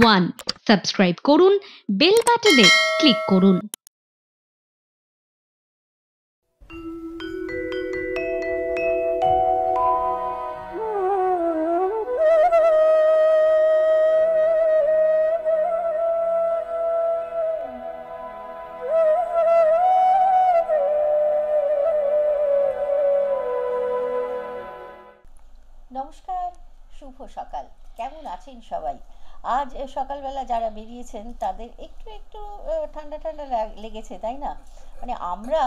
1 subscribe করুন, bell বাটনে click করুন। নমস্কার, শুভ সকাল। কেমন আছেন সবাই? আজ সকালবেলা যারা বেরিয়েছেন তাদের একটু একটু ঠান্ডা ঠান্ডা লেগেছে, তাই না? মানে আমরা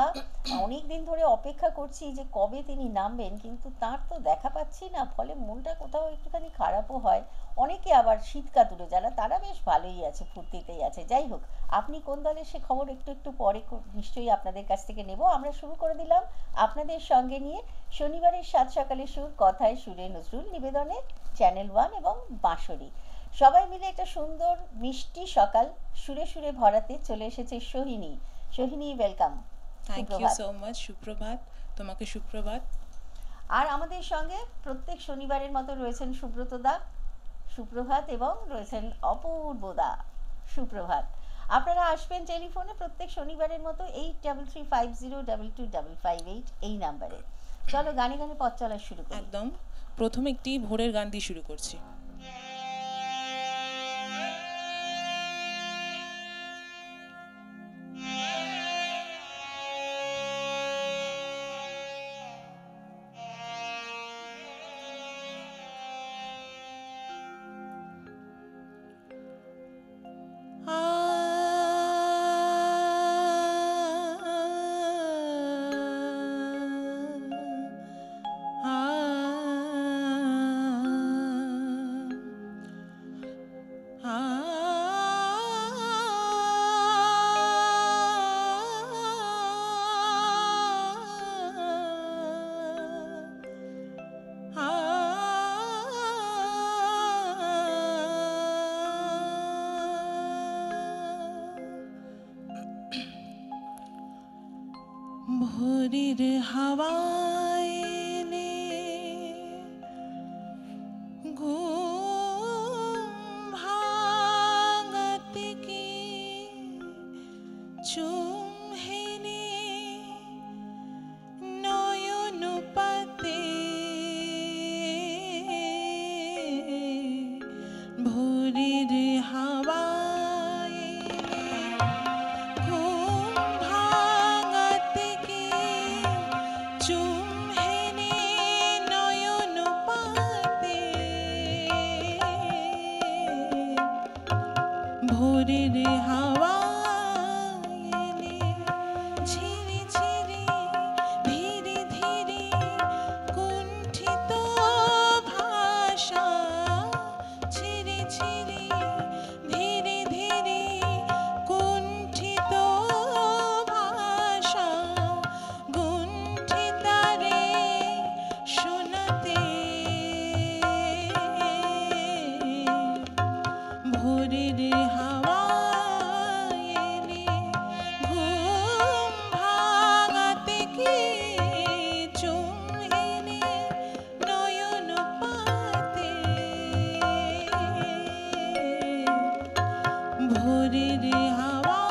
অনেক দিন ধরে অপেক্ষা করছি যে কবে তিনি নামবেন, কিন্তু তার তো দেখা পাচ্ছি না, ফলে মনটা কোথাও একটুখানি খারাপও হয়। অনেকে আবার শীতকাতুরে যারা, তারা বেশ ভালোই আছে, ফুর্তিতেই আছে। যাই হোক, আপনি কোন দলের সে খবর একটু একটু পরে নিশ্চয়ই আপনাদের কাছ থেকে নেব। আমরা শুরু করে দিলাম আপনাদের সঙ্গে নিয়ে শনিবারের সাত সকালে সুর, কথায় সুরে নজরুল, নিবেদনে চ্যানেল 1 এবং বাঁশরি। সবাই মিলে একটা সুন্দর মিষ্টি সকাল সুরে সুরে ভরাতে চলে এসেছে Sohini. Sohini, welcome. Thank you so much. সুপ্রভাত, তোমাকে সুপ্রভাত। আর আমাদের সঙ্গে প্রত্যেক শনিবারের মতো রয়েছেন সুব্রত দা, সুপ্রভাত, এবং রয়েছেন অপূর্ব দা, সুপ্রভাত। আপনারা আসবেন টেলিফোনে প্রত্যেক শনিবারের মতো 8350225558 এই নাম্বারে। চলো গানে গানে পথ চলা শুরু করি। একদম, প্রথমে একটি ভোরের গান দিয়ে শুরু করছি। ভোরের হাওয়ায় ঘুম ভাঙাতে কি চুমহেনে নয়ন পাতে ভোরের হাওয়ায় ঘুম ভাঙাতে কি চুমহেনে নয়ন পাতে ভোরের হাওয়া এলে ঝিরি ঝিরি ধীরে ধীরে কুণ্ঠিত ভাষা, ঝিরি ঝিরি ধীরে ধীরে কুণ্ঠিত ভাষা গুণ্ঠিতারে শোনাতে ভোরের হাওয়া এলে ঘুম ভাঙাতে কি চুমহেনে নয়ন পাতে ভোরের হাওয়া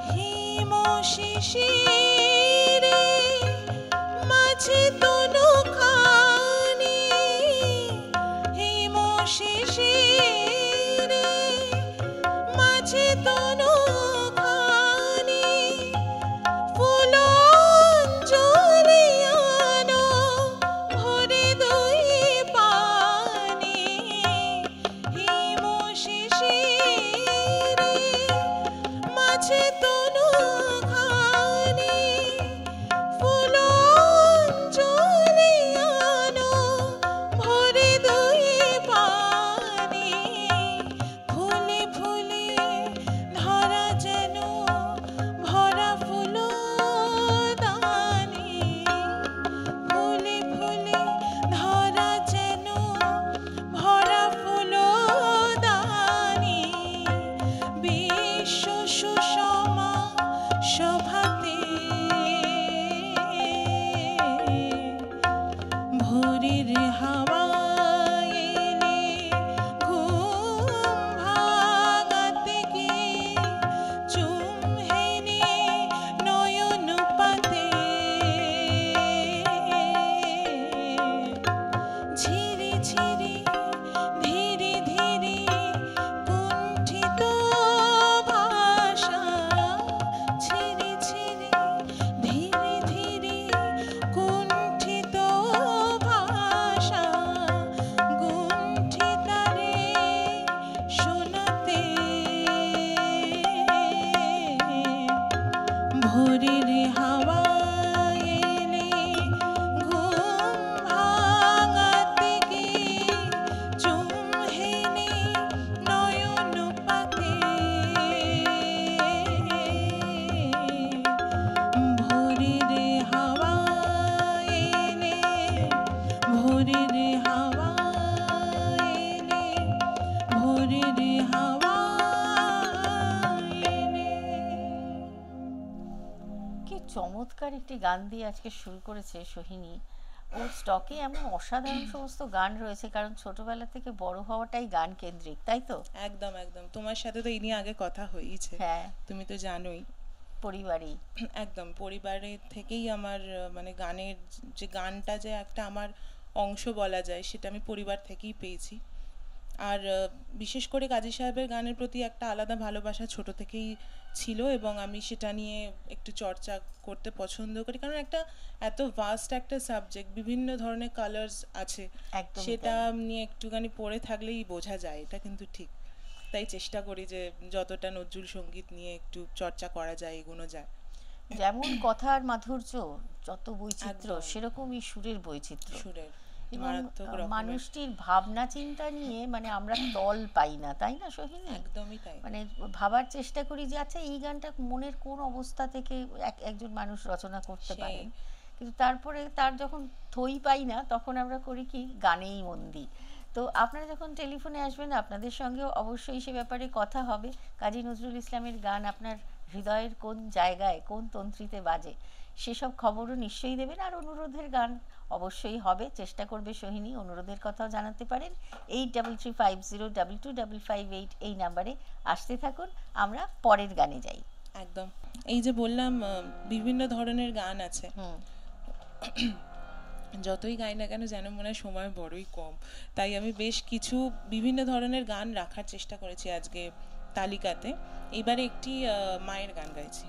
হিম শিশিরে মাঝে তনুখানি, হিম শিশিরে মাঝে তনুখানি ফুলঞ্জলি আনো ভরে দুই পানি, হিম শিশিরে মাঝে তনুখানি ফুলঞ্জলি আনো ভরে দুই পানি, ফুলে ফুলে ধরা যেন ভরা ফুলদানি, ভোরের হাওয়া এলে ঘুম ভাঙাতে গিয়ে চুমহেনে নয়ন পাতে ভোরের হাওয়া এলে ভোরের হাওয়া এলে ভোরের হাওয়া এলে। কি চমৎকার একটি গান দিয়ে আজকে শুরু করেছে সোহিনী। ওর স্টকে এমন অসাধারণ সমস্ত গান রয়েছে, কারণ ছোটবেলা থেকে বড় হওয়াটাই গান কেন্দ্রিক, তাই তো? একদম একদম, তোমার সাথে তো এই নিয়ে আগে কথা হয়েছে, হ্যাঁ, তুমি তো জানোই। পরিবারই। একদম পরিবারের থেকেই আমার মানে গানের যে গানটা যে একটা আমার অংশ বলা যায়, সেটা আমি পরিবার থেকেই পেয়েছি। আর বিশেষ করে কাজী সাহেবের গানের প্রতি একটা আলাদা ভালোবাসা ছোট থেকেই ছিল, এবং আমি সেটা নিয়ে একটু চর্চা করতে পছন্দ করি, কারণ একটা এত ভাস্ট একটা সাবজেক্ট, বিভিন্ন ধরনের কালার্স আছে, একদমই সেটা তাই। নিয়ে একটুখানি পড়ে থাকলেই বোঝা যায়, এটা কিন্তু ঠিক। তাই চেষ্টা করি যে যতটা নজরুল সঙ্গীত নিয়ে একটু চর্চা করা যায়, এগোনো যায়। যেমন কথার মাধুর্য, যত বৈচিত্র্য, একদম। সেরকমই সুরের বৈচিত্র্য। সুরের এবং মারাত্মক রকমের। মানুষটির ভাবনা চিন্তা নিয়ে মানে আমরা তল পাই না, তাই না সোহিনী? একদমই তাই। মানে ভাবার চেষ্টা করি যে আচ্ছা এই গানটা মনের কোন অবস্থা থেকে একজন মানুষ রচনা করতে সেই। পারেন, কিন্তু তারপরে তার যখন থই পাই না, তখন আমরা করি কি, গানেই মন দিই। তো আপনারা যখন টেলিফোনে আসবেন, আপনাদের সঙ্গেও অবশ্যই সে ব্যাপারে কথা হবে। কাজী নজরুল ইসলামের গান আপনার হৃদয়ের কোন জায়গায়, কোন তন্ত্রীতে বাজে, সেসব খবরও নিশ্চয়ই দেবেন। আর অনুরোধের গান অবশ্যই হবে, চেষ্টা করবে সোহিনী। অনুরোধের কথাও জানাতে পারেন 8330222558 এই নাম্বারে আসতে থাকুন। আমরা পরের গানে যাই। একদম। এই যে বললাম বিভিন্ন ধরনের গান আছে, হুম, যতই গাই না কেন যেন মনে হয় সময় বড়ই কম, তাই আমি বেশ কিছু বিভিন্ন ধরনের গান রাখার চেষ্টা করেছি আজকে তালিকাতে। এবারে একটি মায়ের গান গাইছি।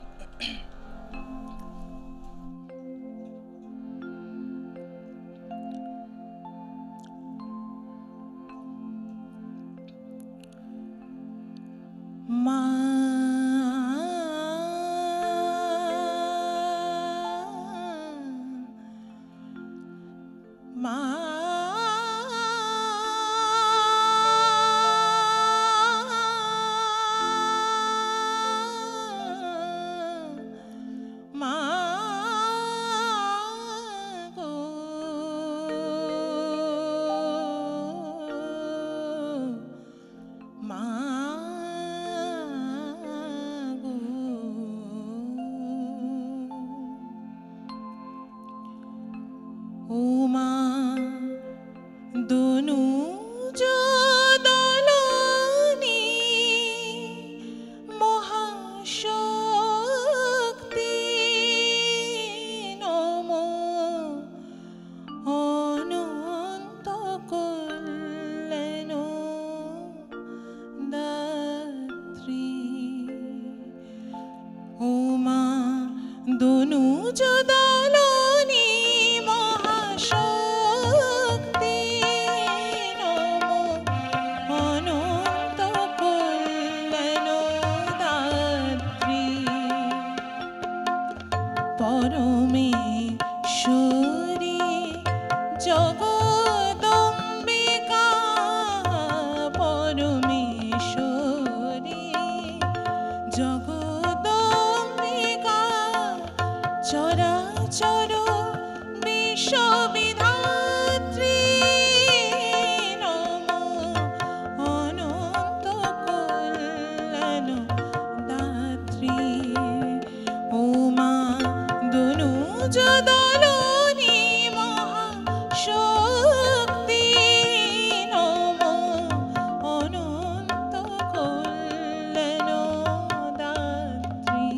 মা মা মা গো মা গো ও মা দনুজ দলনি মহাশক্তি নমো অনন্ত কল্যাণ দাত্রী। ও মা দনুজ দলনি মহাশক্তি নমো অনন্ত কল্যাণ দাত্রী। পরমেশ্বরী জগদম্বিকা পরমেশ্বরী জগদম্বিকা চরাচর বিশ্ববিধাত্রী নমো অনন্ত কল্যাণ দাত্রী। ও মা দনুজ দলনি মহাশক্তি নমো অনন্ত কল্যাণ দাত্রী।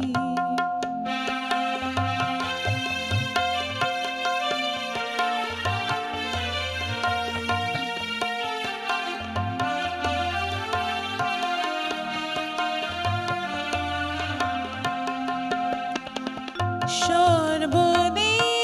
সর্বদেব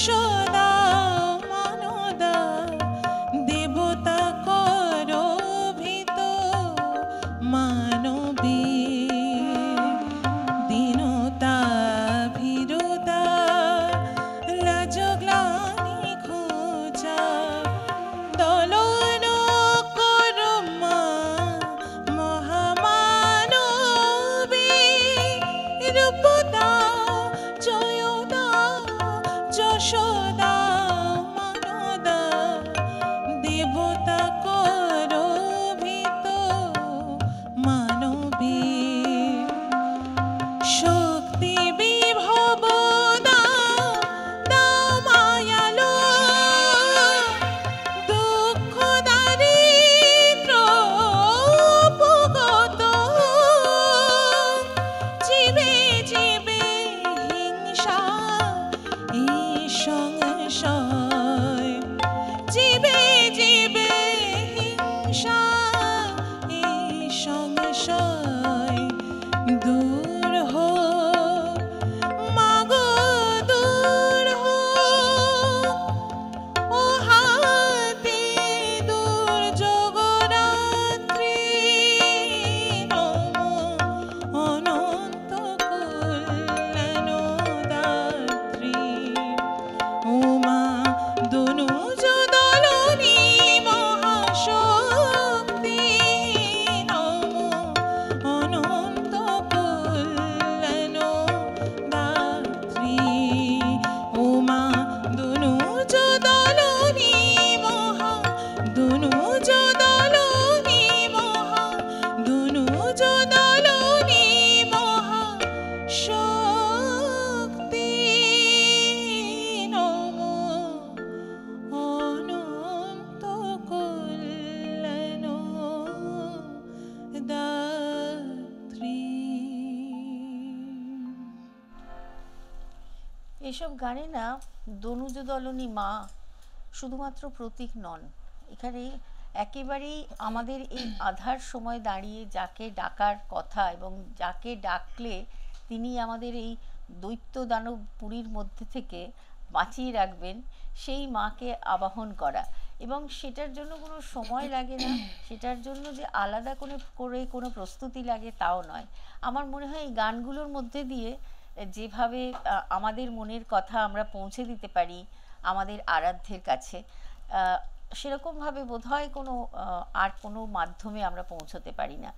যশোদা মানদা দেবতা করো ভীত মানবী দীনতা ভীরুতা লাজগ্লানি খোঁজা দলন করো মা মহামানবী রূপদা জয়দা যশোদা মানদা দেবতা করো ভীত মানবী শক্তি বিভব দাও মায়ালো দুঃখ দারিদ্র উপগত জীবে জীবে হিংসা এই সংশয় জীবে জীবে হিংসা এই সংশয় দূর হোক মাগো দূর হোক ও হাতে দুর্যোগ রাত্রি নম অনন্ত কল্যাণ দাত্রী উমা দনুজ দলনী মহাশক্তি নম অনন্ত কল্যাণ দাত্রী উমা দনুজ দলনী দনুজ দলনী দনুজ দলনী মহাশক্তি নম অনন্ত কল্যাণ দাত্রী। এসব গানে না দনুজ দলনী মা শুধুমাত্র প্রতীক নন, এখানে একেবারেই আমাদের এই আধার সময় দাঁড়িয়ে যাকে ডাকার কথা এবং যাকে ডাকলে তিনি আমাদের এই দৈত্য দানব পুরীর মধ্যে থেকে বাঁচিয়ে রাখবেন, সেই মাকে আবাহন করা। এবং সেটার জন্য কোনো সময় লাগে না, সেটার জন্য যে আলাদা করে কোনো প্রস্তুতি লাগে তাও নয়। আমার মনে হয় এই গানগুলোর মধ্যে দিয়ে যেভাবে আমাদের মনের কথা আমরা পৌঁছে দিতে পারি আমাদের আরাধ্যের কাছে, সেরকমভাবে বোধহয় কোনো আর কোনো মাধ্যমে আমরা পৌঁছতে পারি না।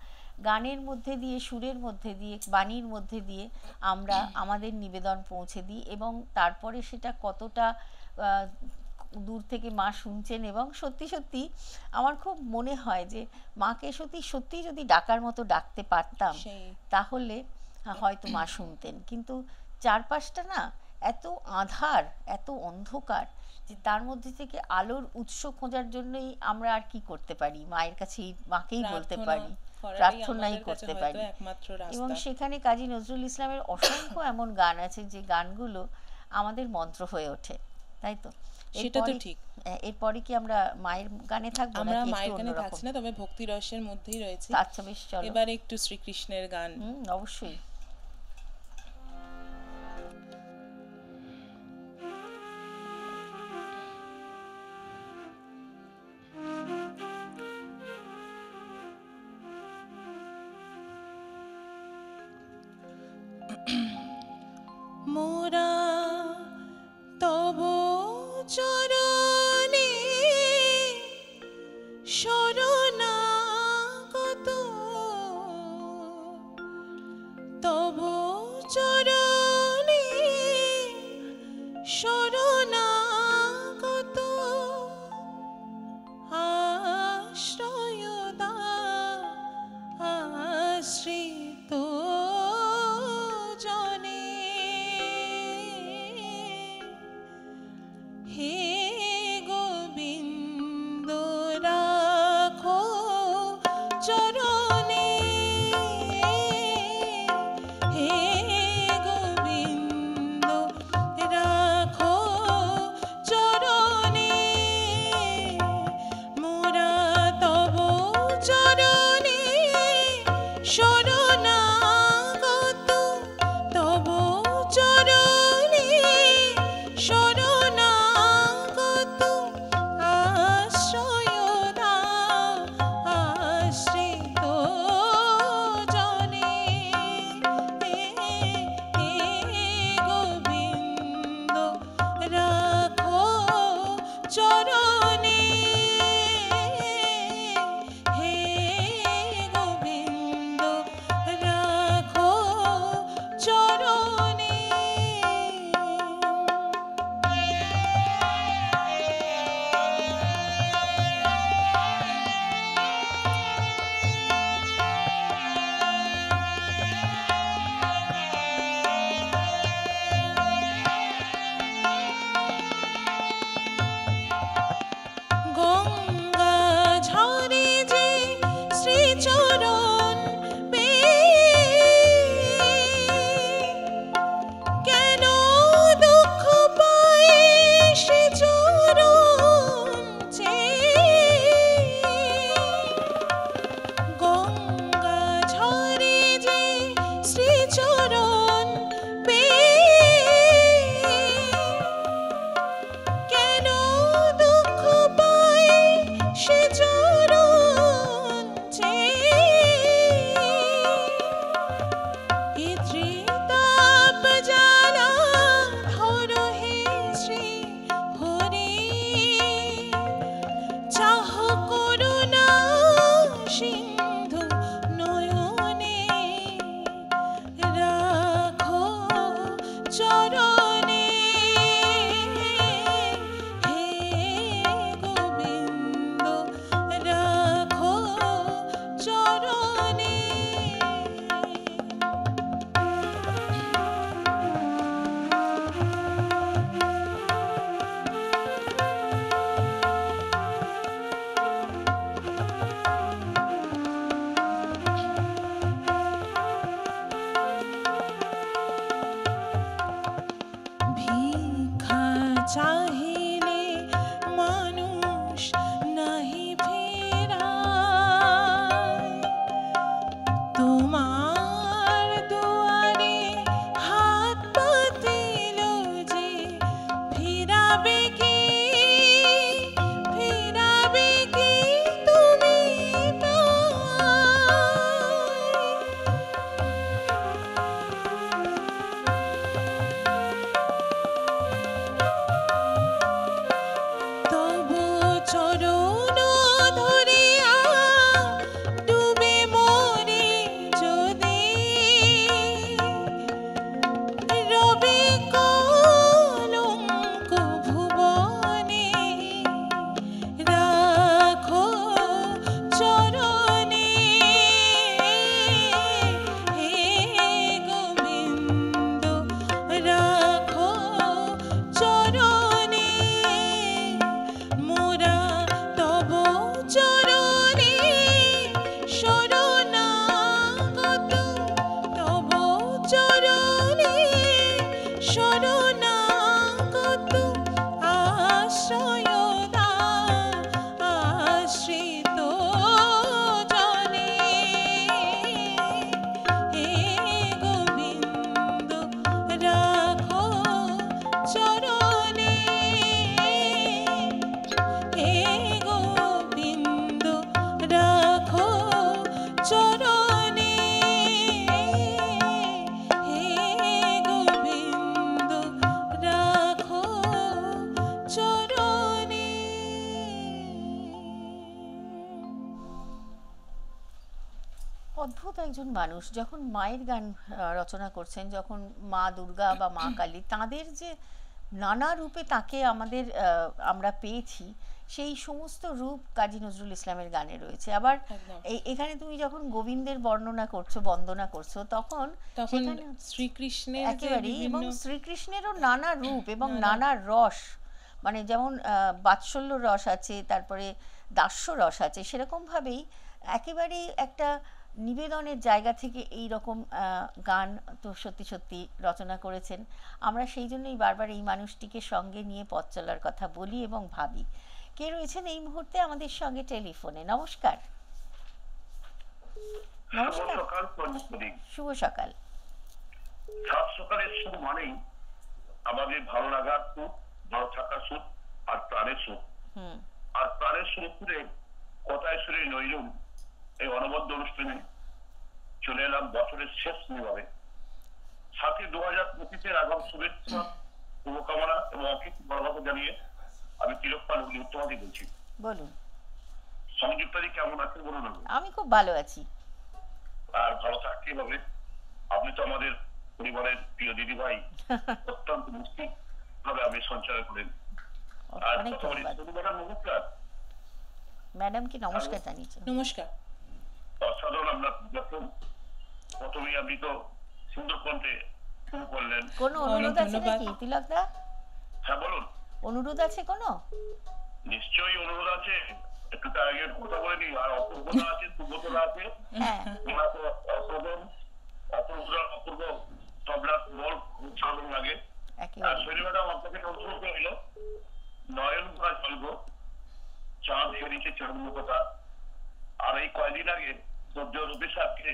গানের মধ্যে দিয়ে, সুরের মধ্যে দিয়ে, বাণীর মধ্যে দিয়ে আমরা আমাদের নিবেদন পৌঁছে দিই এবং তারপরে সেটা কতটা দূর থেকে মা শুনছেন। এবং সত্যি সত্যি আমার খুব মনে হয় যে মাকে সত্যি যদি ডাকার মতো ডাকতে পারতাম তাহলে হয়তো মা শুনতেন। কিন্তু চারপাশটা না এত আঁধার, এত অন্ধকার যে তার মধ্যে থেকে আলোর উৎস খোঁজার জন্যই আমরা আর কি করতে পারি, মায়ের কাছে মাকেই বলতে পারি, প্রার্থনাই করতে পারি। এবং সেখানে কাজী নজরুল ইসলামের অসংখ্য এমন গান আছে যে গানগুলো আমাদের মন্ত্র হয়ে ওঠে, তাই তো? সেটা তো ঠিক। এরপরে কি আমরা মায়ের গানে থাকবো? আমরা মায়ের গানে থাকছি না, তবে ভক্তি রসের মধ্যেই রয়েছে। আচ্ছা বেশ, চলো এবারে একটু শ্রীকৃষ্ণের গান। অবশ্যই। মোরা তব চরণে শরণাগত, তব চরণে শরণাগত, আশ্রয় দাও আশ্রিত জনে। হে ফেরাবে কি ফেরাবে কি তুমি তবু চরণ ধরিয়া ডুবে মরে যদি রবে কলঙ্ক ভুবনে রাখো চরণে হে গোবিন্দ রাখো চরণে মোরা তব চরণে শরণাগত তব চরণে শরণাগত আশ্রয় দাও আশ্রিত জনে হে গোবিন্দ রাখো চরণে হে গোবিন্দ রাখো চরণে হে গোবিন্দ রাখো চরণে। অদ্ভুত একজন মানুষ যখন মায়ের গান রচনা করছেন, যখন মা দুর্গা বা মা কালী তাদের যে নানা রূপে তাকে আমাদের আমরা পেয়েছি, সেই সমস্ত রূপ কাজী নজরুল ইসলামের গানে রয়েছে। আবার একদম। এখানে তুমি যখন গোবিন্দের বর্ণনা করছো, বন্দনা করছো, তখন তখন সেখানে শ্রীকৃষ্ণের যে একেবারেই এবং বিভিন্ন শ্রীকৃষ্ণেরও নানা রূপ এবং নানা রস, মানে যেমন বাৎসল্য রস আছে, তারপরে দাস্য রস আছে, সেরকমভাবেই একেবারেই একটা নিবেদনের জায়গা থেকে এই রকম গান তো সত্যি সত্যি রচনা করেছেন। আমরা সেই জন্যই বারবার এই মানুষটিকে সঙ্গে নিয়ে পথ চলার কথা বলি এবং ভাবি। কে রয়েছেন এই মুহূর্তে আমাদের সঙ্গে টেলিফোনে? নমস্কার। নমস্কার, সকাল পঞ্চমী শুভ সকাল। সাত সকালের সুখ মানেই আমাদের ভালো লাগার সুখ, ভালো থাকার সুখ, আর প্রাণের সুখ। হুম, আর প্রাণের সুখ করে কথায় সুরে নইলুম এই অনবদ্য অনুষ্ঠানে চলে এলাম বছরের শেষ নিভাবে। সাথে 2025-এর আগাম শুভেচ্ছা, শুভকামনা এবং অকৃত ভালোবাসা জানিয়ে আমি তিলক পাল উত্তমাদি বলছি। বলুন। সংযুক্তাদি কেমন আছেন বলুন? আমি খুব ভালো আছি। আর ভালো থাকতেই হবে। আপনি তো আমাদের পরিবারের প্রিয় দিদি ভাই, অত্যন্ত মিষ্টি ভাবে আপনি সঞ্চার করেন। আর অনেক কথা বলি, ধন্যবাদ। ম্যাডাম নমস্কার। ম্যাডামকে নমস্কার জানিয়েছেন। নমস্কার। অসাধারণ আপনার যখন প্রথমেই আপনি তো সুন্দর কণ্ঠে শুরু করলেন। কোনো অনুরোধ আছে ধন্যবাদ। নাকি তিলকদা? হ্যাঁ বলুন। অনুরোধ আছে কোনো? নিশ্চয়ই অনুরোধ আছে, একটু তার আগে কথা বলে নিই। আর অপূর্বতা আছে, সুব্রতরা আছে, হ্যাঁ, ওরা তো অসাধারণ, অপূর্ব তবলা বল খুব ভালো লাগে। আর একেবারে। শৈলী ম্যাডাম আপনাকে অনুরোধ রইল, নয়ন ভরা চলব চাঁদ হেরিছে চরম কথা। আর এই কয়েকদিন আগে সদ্য রবি সাহেবকে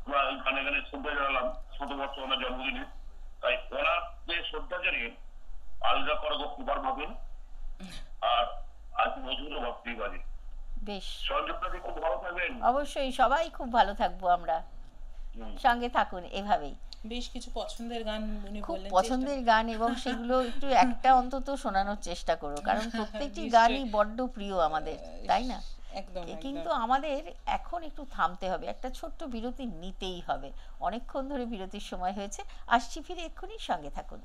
আমরা গানে গানে শ্রদ্ধা জানালাম 100 বছর ওনার জন্মদিনে। তাই ওনাকে শ্রদ্ধা জানিয়ে আলগা করবো খুবার ভাবেন। আর আজ মধুর ভক্তি বাজে। বেশ, সহযোগিতাকে খুব ভালো থাকবেন। অবশ্যই সবাই খুব ভালো থাকবো আমরা। সঙ্গে থাকুন এভাবেই। বেশ কিছু পছন্দের গান উনি খুব বললেন, পছন্দের গান, এবং সেগুলো একটু একটা অন্তত শোনানোর চেষ্টা করো, কারণ প্রত্যেকটি গানই বড্ড প্রিয় আমাদের, তাই না? একদম কিন্তু আমাদের এখন একটু থামতে হবে, একটা ছোট্ট বিরতি নিতেই হবে। অনেকক্ষণ ধরে বিরতির সময় হয়েছে, আসছি ফিরে এক্ষুনি, সঙ্গে থাকুন।